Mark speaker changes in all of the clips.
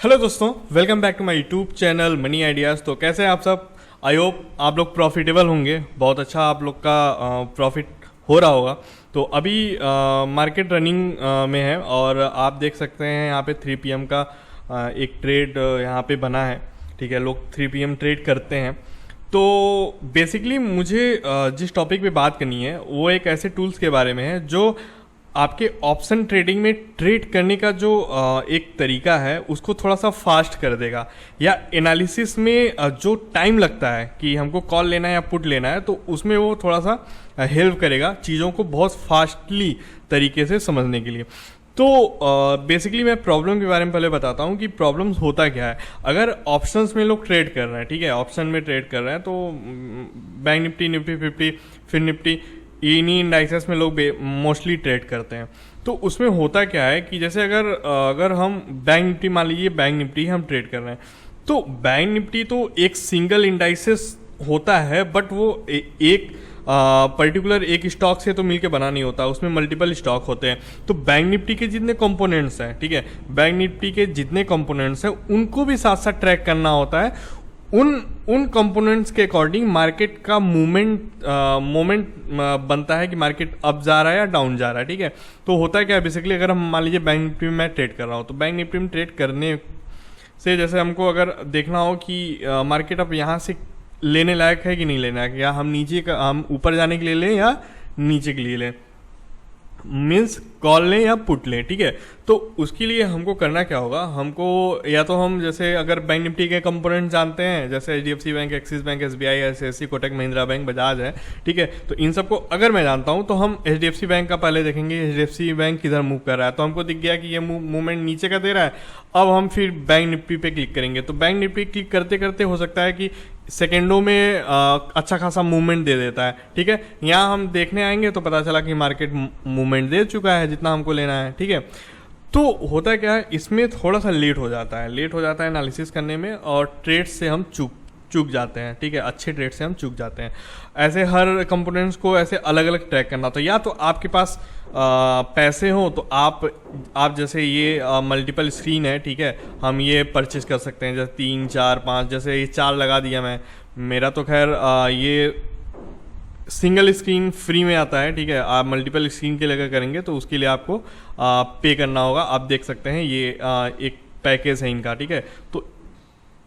Speaker 1: Hello दोस्तों, welcome back to my YouTube channel money ideas. तो कैसे हैं आप सब? आई होप आप लोग प्रॉफिटेबल होंगे। बहुत अच्छा आप लोग का प्रॉफिट हो रहा होगा। तो अभी मार्केट रनिंग में है और आप देख सकते हैं यहाँ पे 3 PM का एक ट्रेड यहाँ पे बना है। ठीक है, लोग 3 PM ट्रेड करते हैं। तो बेसिकली मुझे जिस टॉपिक पे बात करनी है वो एक ऐसे टूल्स के बारे में है जो आपके ऑप्शन ट्रेडिंग में ट्रेड करने का जो एक तरीका है उसको थोड़ा सा फास्ट कर देगा, या एनालिसिस में जो टाइम लगता है कि हमको कॉल लेना है या पुट लेना है तो उसमें वो थोड़ा सा हेल्प करेगा चीज़ों को बहुत फास्टली तरीके से समझने के लिए। तो बेसिकली मैं प्रॉब्लम के बारे में पहले बताता हूँ कि प्रॉब्लम्स होता क्या है। अगर ऑप्शंस में लोग ट्रेड कर रहे हैं, ठीक है, ऑप्शन में ट्रेड कर रहे हैं तो बैंक निफ्टी, निफ्टी 50, फिर निफ्टी, इन्हीं इंडाइसेस में लोग मोस्टली ट्रेड करते हैं। तो उसमें होता क्या है कि जैसे अगर हम बैंक निफ्टी, मान लीजिए बैंक निफ्टी हम ट्रेड कर रहे हैं, तो बैंक निफ्टी तो एक सिंगल इंडाइसेस होता है, बट वो एक पर्टिकुलर एक स्टॉक से तो मिलके बना नहीं होता, उसमें मल्टीपल स्टॉक होते हैं। तो बैंक निफ्टी के जितने कंपोनेंट्स हैं, ठीक है, बैंक निफ्टी के जितने कंपोनेंट्स हैं उनको भी साथ साथ ट्रैक करना होता है। उन कंपोनेंट्स के अकॉर्डिंग मार्केट का मोमेंट बनता है कि मार्केट अप जा रहा है या डाउन जा रहा है। ठीक है, तो होता है क्या बेसिकली, अगर हम मान लीजिए बैंक निफ्टी में मैं ट्रेड कर रहा हूँ तो बैंक निफ्टी में ट्रेड करने से जैसे हमको अगर देखना हो कि मार्केट अब यहाँ से लेने लायक है कि नहीं लेना है, या हम ऊपर जाने के लिए लें या नीचे के लिए लें, मीन्स कॉल लें या पुट लें। ठीक है, तो उसके लिए हमको करना क्या होगा, हमको या तो हम जैसे अगर बैंक निफ्टी के कंपोनेंट जानते हैं, जैसे HDFC bank, axis bank, SBI, ICICI, Kotak Mahindra bank, Bajaj है, ठीक है, तो इन सबको अगर मैं जानता हूं तो हम HDFC बैंक का पहले देखेंगे, HDFC बैंक किधर मूव कर रहा है, तो हमको दिख गया कि ये मूवमेंट नीचे का दे रहा है। अब हम फिर बैंक निफ्टी पे क्लिक करेंगे, तो बैंक निफ्टी क्लिक करते करते हो सकता है कि सेकेंडों में अच्छा खासा मूवमेंट दे देता है। ठीक है, यहाँ हम देखने आएंगे तो पता चला कि मार्केट मूवमेंट दे चुका है जितना हमको लेना है। ठीक है, तो होता क्या है, इसमें थोड़ा सा लेट हो जाता है एनालिसिस करने में, और ट्रेड से हम चूक जाते हैं। ठीक है, अच्छे ट्रेड से हम चूक जाते हैं। ऐसे हर कंपोनेंट्स को ऐसे अलग अलग ट्रैक करना, तो या तो आपके पास पैसे हो तो आप जैसे ये मल्टीपल स्क्रीन है, ठीक है, हम ये परचेज कर सकते हैं, जैसे 3, 4, 5, जैसे ये 4 लगा दिया मेरा तो खैर ये सिंगल स्क्रीन फ्री में आता है। ठीक है, आप मल्टीपल स्क्रीन के लेकर करेंगे तो उसके लिए आपको पे करना होगा। आप देख सकते हैं ये एक पैकेज है इनका। ठीक है, तो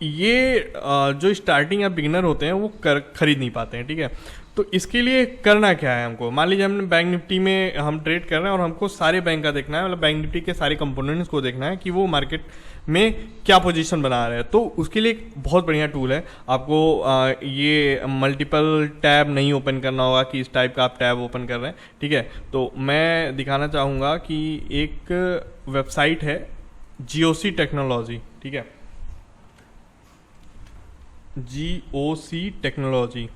Speaker 1: ये जो स्टार्टिंग या बिगिनर होते हैं वो खरीद नहीं पाते हैं। ठीक है, तो इसके लिए करना क्या है, हमको मान लीजिए हमने बैंक निफ्टी में हम ट्रेड कर रहे हैं और हमको सारे बैंक का देखना है, मतलब बैंक निफ्टी के सारे कंपोनेंट्स को देखना है कि वो मार्केट में क्या पोजीशन बना रहे हैं। तो उसके लिए एक बहुत बढ़िया टूल है। आपको ये मल्टीपल टैब नहीं ओपन करना होगा कि इस टाइप का आप टैब ओपन कर रहे हैं। ठीक है, तो मैं दिखाना चाहूँगा कि एक वेबसाइट है GOC टेक्नोलॉजी। ठीक है, GOC टेक्नोलॉजी,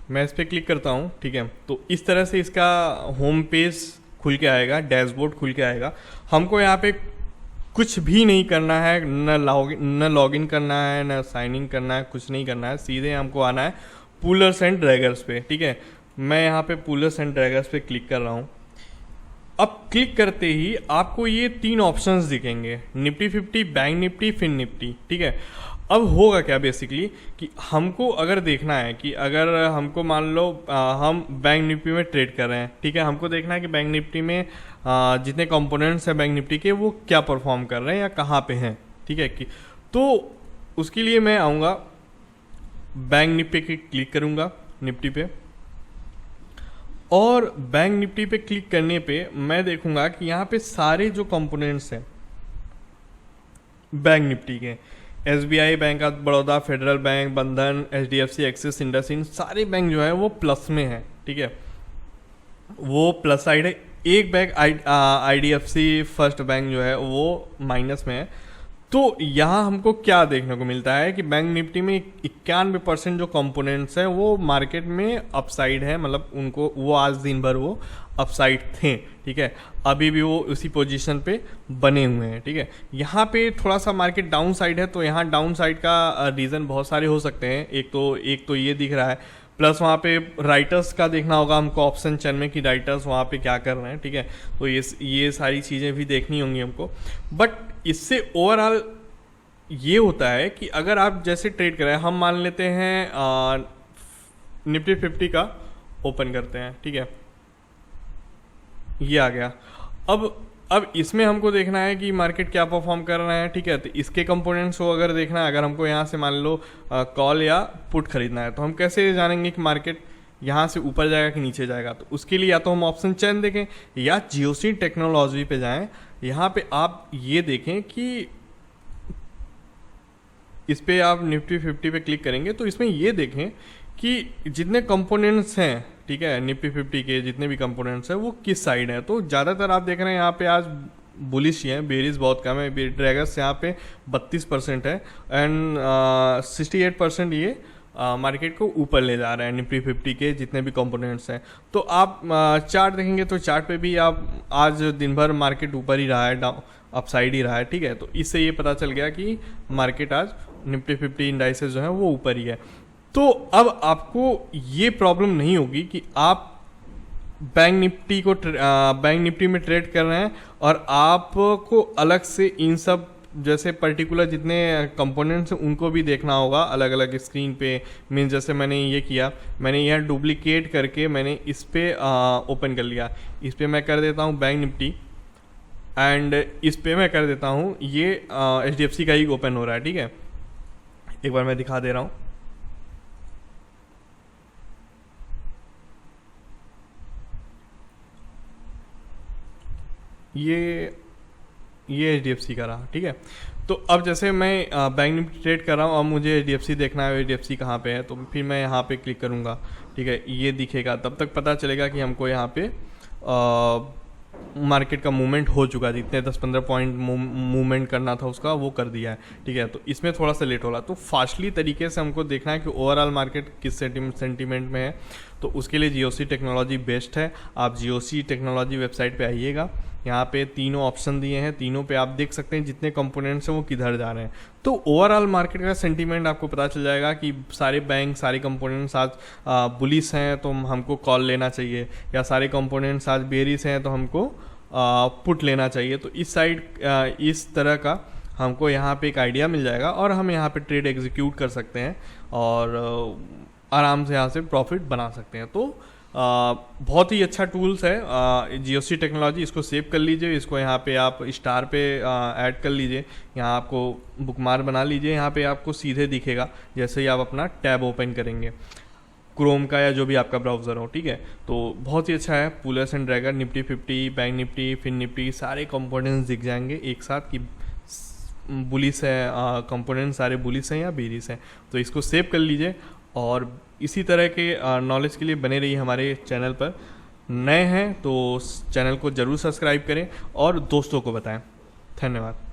Speaker 1: मैं इस पर क्लिक करता हूँ। ठीक है, तो इस तरह से इसका होम पेज खुल के आएगा, डैशबोर्ड खुल के आएगा। हमको यहाँ पे कुछ भी नहीं करना है, न लॉगिन करना है, न साइन इन करना है, कुछ नहीं करना है। सीधे हमको आना है पुलर्स एंड ड्रैगर्स पे। ठीक है, मैं यहाँ पे पुलर्स एंड ड्रैगर्स पे क्लिक कर रहा हूँ। अब क्लिक करते ही आपको ये 3 ऑप्शंस दिखेंगे, Nifty 50, bank Nifty, fin Nifty. ठीक है, अब होगा क्या बेसिकली कि हमको अगर देखना है कि अगर हमको मान लो हम बैंक निफ्टी में ट्रेड कर रहे हैं, ठीक है, हमको देखना है कि बैंक निफ्टी में जितने कंपोनेंट्स हैं बैंक निफ्टी के वो क्या परफॉर्म कर रहे हैं या कहाँ पे हैं। ठीक है, कि तो उसके लिए मैं आऊँगा बैंक निफ्टी पे क्लिक करूँगा, निफ्टी पे, और बैंक निफ्टी पे क्लिक करने पे मैं देखूँगा कि यहाँ पे सारे जो कंपोनेंट्स हैं बैंक निफ्टी के, SBI, bank of Baroda, federal bank, बंधन, HDFC, एक्सिस, इंडसइंड, सारे बैंक जो है वो प्लस में है। ठीक है, वो प्लस साइड है। एक बैंक IDFC फर्स्ट बैंक जो है वो माइनस में है। तो यहाँ हमको क्या देखने को मिलता है कि बैंक निफ्टी में 91% जो कंपोनेंट्स हैं वो मार्केट में अपसाइड है, मतलब उनको वो आज दिन भर वो अपसाइड थे। ठीक है, अभी भी वो उसी पोजीशन पे बने हुए हैं। ठीक है, यहाँ पे थोड़ा सा मार्केट डाउन साइड है, तो यहाँ डाउन साइड का रीज़न बहुत सारे हो सकते हैं। एक तो ये दिख रहा है, प्लस वहाँ पे राइटर्स का देखना होगा हमको ऑप्शन चेन में कि राइटर्स वहाँ पे क्या कर रहे हैं, ठीक है। तो ये सारी चीज़ें भी देखनी होंगी हमको। बट इससे ओवरऑल ये होता है कि अगर आप जैसे ट्रेड करें, हम मान लेते हैं निफ्टी 50 का ओपन करते हैं, ठीक है, ये आ गया। अब इसमें हमको देखना है कि मार्केट क्या परफॉर्म कर रहा है, ठीक है। तो इसके कंपोनेंट्स को अगर देखना है, अगर हमको यहाँ से मान लो कॉल या पुट खरीदना है, तो हम कैसे जानेंगे कि मार्केट यहाँ से ऊपर जाएगा कि नीचे जाएगा? तो उसके लिए या तो हम ऑप्शन चेन देखें या जीओसी टेक्नोलॉजी पे जाएं। यहाँ पे आप ये देखें कि इस पे आप निफ्टी 50 पे क्लिक करेंगे तो इसमें ये देखें कि जितने कंपोनेंट्स हैं, ठीक है, निफ्टी 50 के जितने भी कंपोनेंट्स हैं वो किस साइड हैं। तो ज़्यादातर आप देख रहे हैं यहाँ पे आज बुलिश ही हैं, बेरिस बहुत कम है। ड्रैगर्स यहाँ पे 32% है एंड 68% ये मार्केट को ऊपर ले जा रहे हैं निफ्टी 50 के जितने भी कंपोनेंट्स हैं। तो आप चार्ट देखेंगे तो चार्ट पे भी आप आज दिन भर मार्केट ऊपर ही रहा है, डाउन अपसाइड ही रहा है, ठीक है। तो इससे ये पता चल गया कि मार्केट आज निफ्टी 50 इंडाइसेस जो हैं वो ऊपर ही है। तो अब आपको ये प्रॉब्लम नहीं होगी कि आप बैंक निफ्टी में ट्रेड कर रहे हैं और आपको अलग से इन सब जैसे पर्टिकुलर जितने कंपोनेंट्स हैं उनको भी देखना होगा अलग अलग स्क्रीन पे। मीन्स जैसे मैंने ये किया, मैंने यहाँ डुप्लीकेट करके मैंने इस पे ओपन कर लिया। इस पे मैं कर देता हूँ बैंक निफ्टी एंड इस पे मैं कर देता हूँ ये HDFC का ही ओपन हो रहा है, ठीक है। एक बार मैं दिखा दे रहा हूँ। ये HDFC का रहा, ठीक है। तो अब जैसे मैं बैंक निफ्टी ट्रेड कर रहा हूँ, अब मुझे HDFC देखना है, HDFC कहाँ पे है, तो फिर मैं यहाँ पे क्लिक करूँगा, ठीक है। ये दिखेगा, तब तक पता चलेगा कि हमको यहाँ पे मार्केट का मूवमेंट हो चुका है। जितने 10-15 पॉइंट मूवमेंट करना था उसका वो कर दिया है, ठीक है। तो इसमें थोड़ा सा लेट होगा, तो फास्टली तरीके से हमको देखना है कि ओवरऑल मार्केट किस सेंटीमेंट में है। तो उसके लिए जीओसी टेक्नोलॉजी बेस्ट है। आप जीओसी टेक्नोलॉजी वेबसाइट पे आइएगा, यहाँ पे तीनों ऑप्शन दिए हैं, तीनों पे आप देख सकते हैं जितने कंपोनेंट्स हैं वो किधर जा रहे हैं। तो ओवरऑल मार्केट का सेंटीमेंट आपको पता चल जाएगा कि सारे बैंक सारे कंपोनेंट्स आज बुलिश हैं तो हमको कॉल लेना चाहिए, या सारे कंपोनेंट्स आज बेरिश हैं तो हमको पुट लेना चाहिए। तो इस साइड इस तरह का हमको यहाँ पे एक आइडिया मिल जाएगा और हम यहाँ पे ट्रेड एग्जीक्यूट कर सकते हैं और आराम से यहाँ से प्रॉफिट बना सकते हैं। तो बहुत ही अच्छा टूल्स है जीओसी टेक्नोलॉजी। इसको सेव कर लीजिए, इसको यहाँ पे आप स्टार पे ऐड कर लीजिए, यहाँ आपको बुकमार्क बना लीजिए। यहाँ पे आपको सीधे दिखेगा जैसे ही आप अपना टैब ओपन करेंगे, क्रोम का या जो भी आपका ब्राउज़र हो, ठीक है। तो बहुत ही अच्छा है। Pullers and dragger, Nifty 50, bank Nifty, fin Nifty, सारे कंपोनेंट्स दिख जाएंगे एक साथ कि बुलिस है, कंपोनेंट सारे बुलिस हैं या बेरिस हैं। तो इसको सेव कर लीजिए और इसी तरह के नॉलेज के लिए बने रहिए हमारे चैनल पर। नए हैं तो चैनल को ज़रूर सब्सक्राइब करें और दोस्तों को बताएं। धन्यवाद।